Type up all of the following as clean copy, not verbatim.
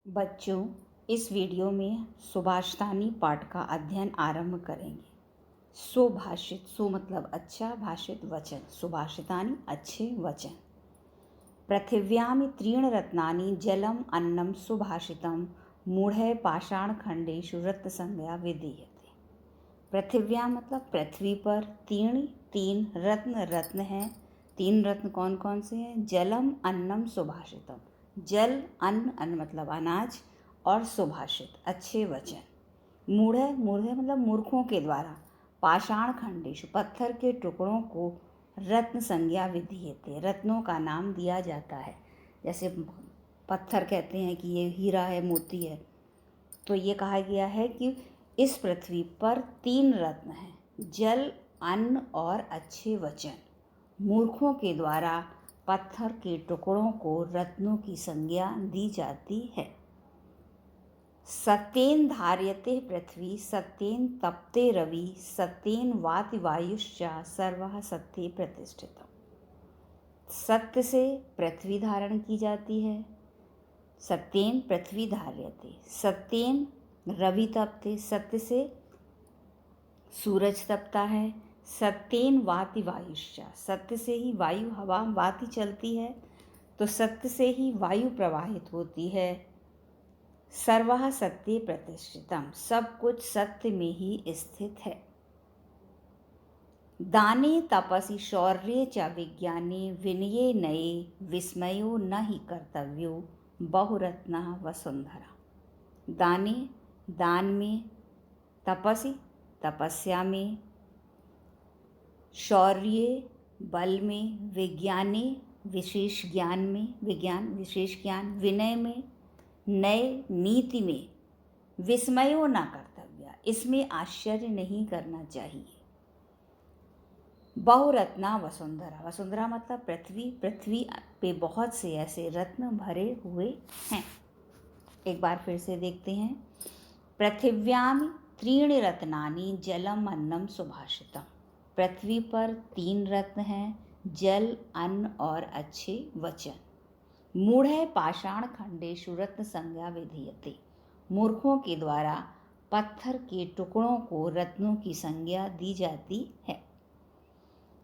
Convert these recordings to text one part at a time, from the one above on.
बच्चों, इस वीडियो में सुभाषितानी पाठ का अध्ययन आरंभ करेंगे। सुभाषित, सु मतलब अच्छा, भाषित वचन, सुभाषितानी अच्छे वचन। पृथिव्यां त्रीणि रत्नानि जलम अन्नम सुभाषितम मूढ़ै पाषाणखंडेषु रत्नसंज्ञा विधीयते। पृथिव्यां मतलब पृथ्वी पर, तीन रत्न हैं। तीन रत्न कौन कौन से हैं? जलम अन्नम सुभाषितम, जल, अन्न मतलब अनाज, और सुभाषित अच्छे वचन। मूढ़ मतलब मूर्खों के द्वारा, पाषाण खंडेशु पत्थर के टुकड़ों को रत्न संज्ञा विधीयते, रत्नों का नाम दिया जाता है। जैसे पत्थर कहते हैं कि ये हीरा है, मोती है, तो ये कहा गया है कि इस पृथ्वी पर तीन रत्न हैं, जल, अन्न और अच्छे वचन। मूर्खों के द्वारा पत्थर के टुकड़ों को रत्नों की संज्ञा दी जाती है। सत्येन धार्यते पृथ्वी, सत्येन तपते रवि, सत्येन वाति वायुश्चा सर्वः सत्ये प्रतिष्ठितम्। सत्य से पृथ्वी धारण की जाती है। सत्येन पृथ्वी धार्यते, सत्येन रवि तपते, सत्य से सूरज तपता है। सत्येन वाति वायुश्चा, सत्य से ही वायु, हवा, वाति चलती है, तो सत्य से ही वायु प्रवाहित होती है। सर्वः सत्ये प्रतिष्ठितम्, सब कुछ सत्य में ही स्थित है। दाने तपसि शौर्ये च विज्ञाने विनये नये विस्मयो न हि कर्तव्यो बहुरत्नः वसुंधरा। दाने दान में, तपसि तपस्या में, शौर्य बल में, विज्ञाने विशेष ज्ञान में, विज्ञान विशेष ज्ञान, विनय में, नए नीति में, विस्मयो न कर्तव्य, इसमें आश्चर्य नहीं करना चाहिए। बहुरत्ना वसुंधरा, वसुंधरा मतलब पृथ्वी, पृथ्वी पे बहुत से ऐसे रत्न भरे हुए हैं। एक बार फिर से देखते हैं। पृथिव्यां त्रीणि रत्नानि जलम अन्नम सुभाषितम, पृथ्वी पर तीन रत्न हैं, जल, अन्न और अच्छे वचन। मूढ़ै पाषाण खंडेषु रत्न संज्ञा विधीयते, मूर्खों के द्वारा पत्थर के टुकड़ों को रत्नों की संज्ञा दी जाती है।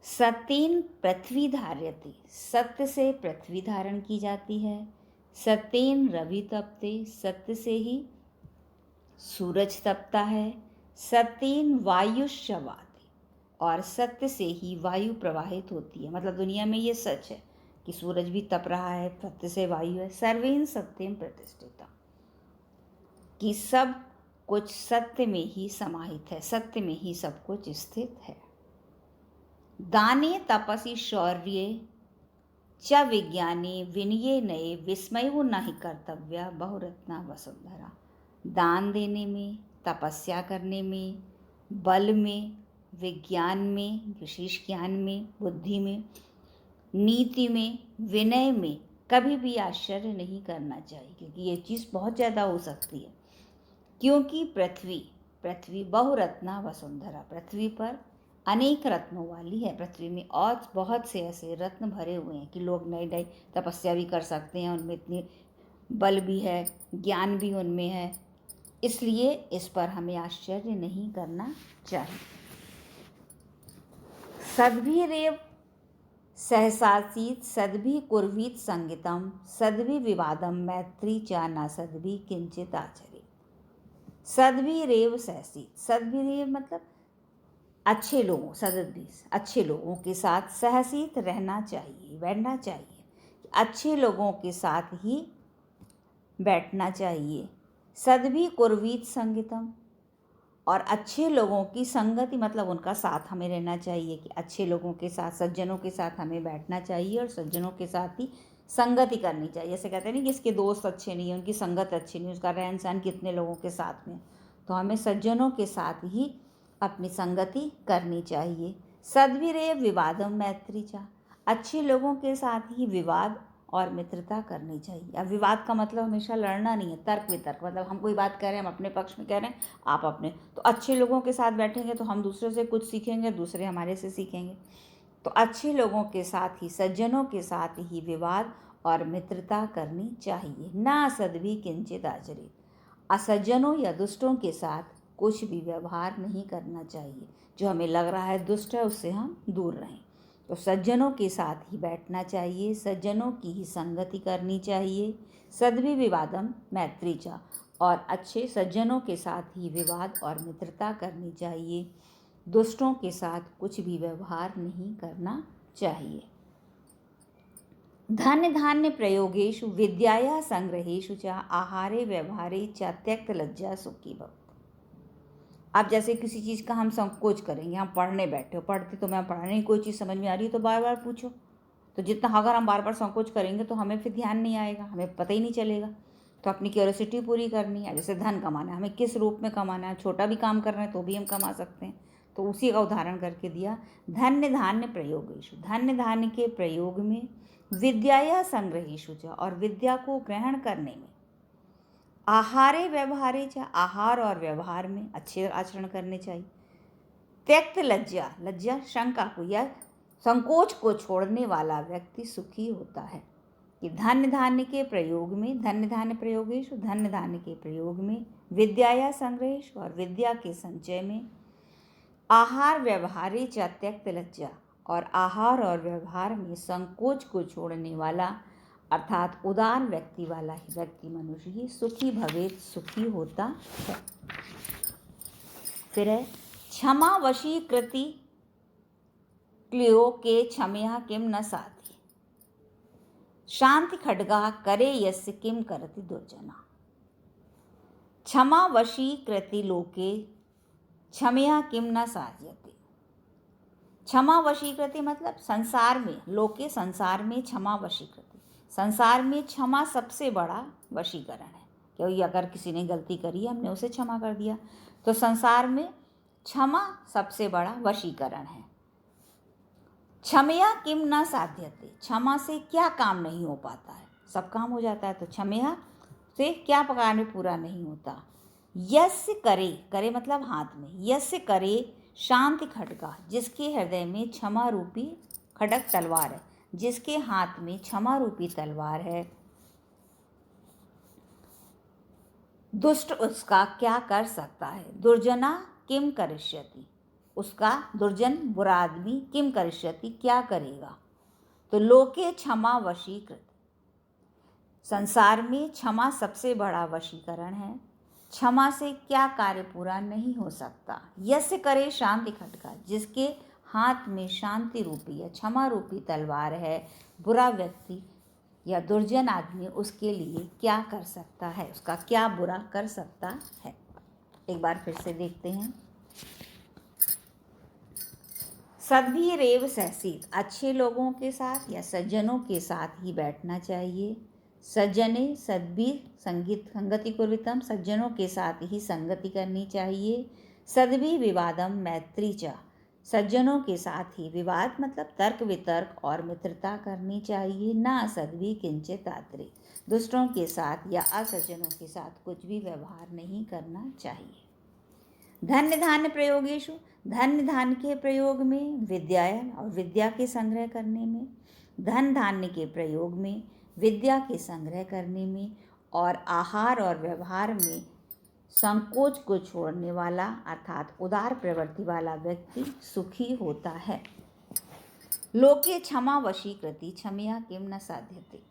सत्येन पृथ्वी धार्यते, सत्य से पृथ्वी धारण की जाती है। सत्येन रवि तपते, सत्य से ही सूरज तपता है। सत्येन वायुश्च वाति, और सत्य से ही वायु प्रवाहित होती है। मतलब दुनिया में ये सच है कि सूरज भी तप रहा है, सत्य से वायु है। सर्वेन सत्यम प्रतिष्ठिता, कि सब कुछ सत्य में ही समाहित है, सत्य में ही सब कुछ स्थित है। दाने तपसि शौर्ये च विज्ञाने विनये नये विस्मयो न हि कर्तव्य बहुरत्ना वसुंधरा। दान देने में, तपस्या करने में, बल में, विज्ञान में, विशेष ज्ञान में, बुद्धि में, नीति में, विनय में कभी भी आश्चर्य नहीं करना चाहिए, क्योंकि ये चीज़ बहुत ज़्यादा हो सकती है। क्योंकि पृथ्वी बहुरत्ना वसुंधरा, पृथ्वी पर अनेक रत्नों वाली है। पृथ्वी में और बहुत से ऐसे रत्न भरे हुए हैं कि लोग नई नई तपस्या भी कर सकते हैं, उनमें इतनी बल भी है, ज्ञान भी उनमें है, इसलिए इस पर हमें आश्चर्य नहीं करना चाहिए। सद्भिरेव सहसासीत सद्भि कुर्वीत संगितम सद्भि विवादम मैत्री च न सद्भि किंचित आचरे। सद्भिरेव सहसीत, सद्भिरेव मतलब अच्छे लोगों, सद्भि अच्छे लोगों के साथ, सहसीत रहना चाहिए, बैठना चाहिए, अच्छे लोगों के साथ ही बैठना चाहिए। सद्भि कुर्वीत संगितम, और अच्छे लोगों की संगति मतलब उनका साथ हमें रहना चाहिए, कि अच्छे लोगों के साथ, सज्जनों के साथ हमें बैठना चाहिए और सज्जनों के साथ ही संगति करनी चाहिए। जैसे कहते हैं नहीं कि इसके दोस्त अच्छे नहीं हैं, उनकी संगत अच्छी नहीं, उसका रहन सहन कितने लोगों के साथ में, तो हमें सज्जनों के साथ ही अपनी संगति करनी चाहिए। सद्भिरेव विवादम मैत्री चा, अच्छे लोगों के साथ ही विवाद और मित्रता करनी चाहिए। अब विवाद का मतलब हमेशा लड़ना नहीं है, तर्क वितर्क, मतलब हम कोई बात कह रहे हैं, हम अपने पक्ष में कह रहे हैं, आप अपने, तो अच्छे लोगों के साथ बैठेंगे तो हम दूसरे से कुछ सीखेंगे, दूसरे हमारे से सीखेंगे। तो अच्छे लोगों के साथ ही, सज्जनों के साथ ही विवाद और मित्रता करनी चाहिए। ना सद्भि किंचित आचरेत, असज्जनों या दुष्टों के साथ कुछ भी व्यवहार नहीं करना चाहिए। जो हमें लग रहा है दुष्ट है उससे हम दूर रहें। तो सज्जनों के साथ ही बैठना चाहिए, सज्जनों की ही संगति करनी चाहिए। सद्भि विवादम मैत्री च, और अच्छे सज्जनों के साथ ही विवाद और मित्रता करनी चाहिए। दुष्टों के साथ कुछ भी व्यवहार नहीं करना चाहिए। धन्य धान्य प्रयोगेषु विद्याया संग्रहेषु च आहारे व्यवहारे च त्यक्त लज्जा सुखी भव। अब जैसे किसी चीज़ का हम संकोच करेंगे, हम पढ़ने बैठे हो, पढ़ते तो मैं पढ़ा नहीं, कोई चीज़ समझ में आ रही है तो बार बार पूछो। तो जितना अगर हम बार बार संकोच करेंगे तो हमें फिर ध्यान नहीं आएगा, हमें पता ही नहीं चलेगा। तो अपनी क्यूरियोसिटी पूरी करनी है। जैसे धन कमाना है, हमें किस रूप में कमाना है, छोटा भी काम कर रहे हैं तो भी हम कमा सकते हैं। तो उसी का उदाहरण करके दिया। धन्य धान्य प्रयोगेषु, धन्य धान्य के प्रयोग में, विद्याया संग्रहेषु च, और विद्या को ग्रहण करने में, आहारे व्यवहारे च, आहार और व्यवहार में अच्छे आचरण करने चाहिए। त्यक्त लज्जा, लज्जा शंका को या संकोच को छोड़ने वाला व्यक्ति सुखी होता है। कि धन्य धान्य के प्रयोग में, धन्य धान्य प्रयोगेषु, धन्य धान्य के प्रयोग में, विद्याया संग्रहेषु, और विद्या के संचय में, आहार व्यवहारे च त्यक्त लज्जा, और आहार और व्यवहार में संकोच को छोड़ने वाला अर्थात उदार व्यक्ति वाला ही व्यक्ति मनुष्य ही सुखी भवेत, सुखी होता है। फिर है क्षमा वशीकृति क्लियो के क्षमया किम न साधि, शांति खड्गा करे यस्य किम करति दुर्जना। क्षमा वशीकृति लोके क्षमया किम न साध्यते। क्षमा वशीकृति मतलब संसार में, लोके संसार में, क्षमा वशीकृति, संसार में क्षमा सबसे बड़ा वशीकरण है। क्योंकि अगर किसी ने गलती करी, हमने उसे क्षमा कर दिया, तो संसार में क्षमा सबसे बड़ा वशीकरण है। क्षमया किम न साध्यते, क्षमा से क्या काम नहीं हो पाता है, सब काम हो जाता है, तो क्षमया से क्या कार्य पूरा नहीं होता। यस्य करे, करे मतलब हाथ में, यस्य करे शांति खड्गा, जिसके हृदय में क्षमा रूपी खड्ग तलवार है, जिसके हाथ में क्षमा रूपी तलवार है, दुष्ट उसका क्या कर सकता है। दुर्जना किम करिष्यति, उसका दुर्जन बुरा आदमी किम करिष्यति क्या करेगा। तो लोके क्षमा वशीकृत, संसार में क्षमा सबसे बड़ा वशीकरण है। क्षमा से क्या कार्य पूरा नहीं हो सकता। यस्य करे शांति खड्गा, जिसके हाथ में शांति रूपी या क्षमा रूपी तलवार है, बुरा व्यक्ति या दुर्जन आदमी उसके लिए क्या कर सकता है, उसका क्या बुरा कर सकता है। एक बार फिर से देखते हैं। सद्भिरेव सहसीत, अच्छे लोगों के साथ या सज्जनों के साथ ही बैठना चाहिए। सज्जने सद्भि संगति कुर्वितम, सज्जनों के साथ ही संगति करनी चाहिए। सद्भि विवादम मैत्री च, सज्जनों के साथ ही विवाद मतलब तर्क वितर्क और मित्रता करनी चाहिए। ना सद्भि किंचित आचरेत, दुष्टों के साथ या असज्जनों के साथ कुछ भी व्यवहार नहीं करना चाहिए। धन्य धान्य प्रयोगेषु, धन्य धान्य के प्रयोग में, विद्यायन और विद्या के संग्रह करने में, धन धान्य के प्रयोग में, विद्या के संग्रह करने में, और आहार और व्यवहार में संकोच को छोड़ने वाला अर्थात उदार प्रवृत्ति वाला व्यक्ति सुखी होता है। लोके क्षमा वशीकृति क्षमया किम न साध्यते,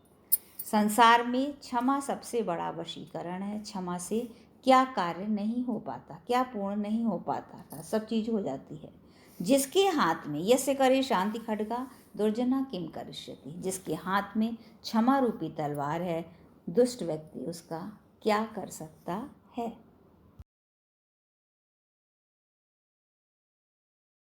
संसार में क्षमा सबसे बड़ा वशीकरण है। क्षमा से क्या कार्य नहीं हो पाता, क्या पूर्ण नहीं हो पाता था, सब चीज़ हो जाती है। जिसके हाथ में, यस्य करे शांति खड्गा दुर्जना किम करिष्यति, जिसके हाथ में क्षमा रूपी तलवार है, दुष्ट व्यक्ति उसका क्या कर सकता है।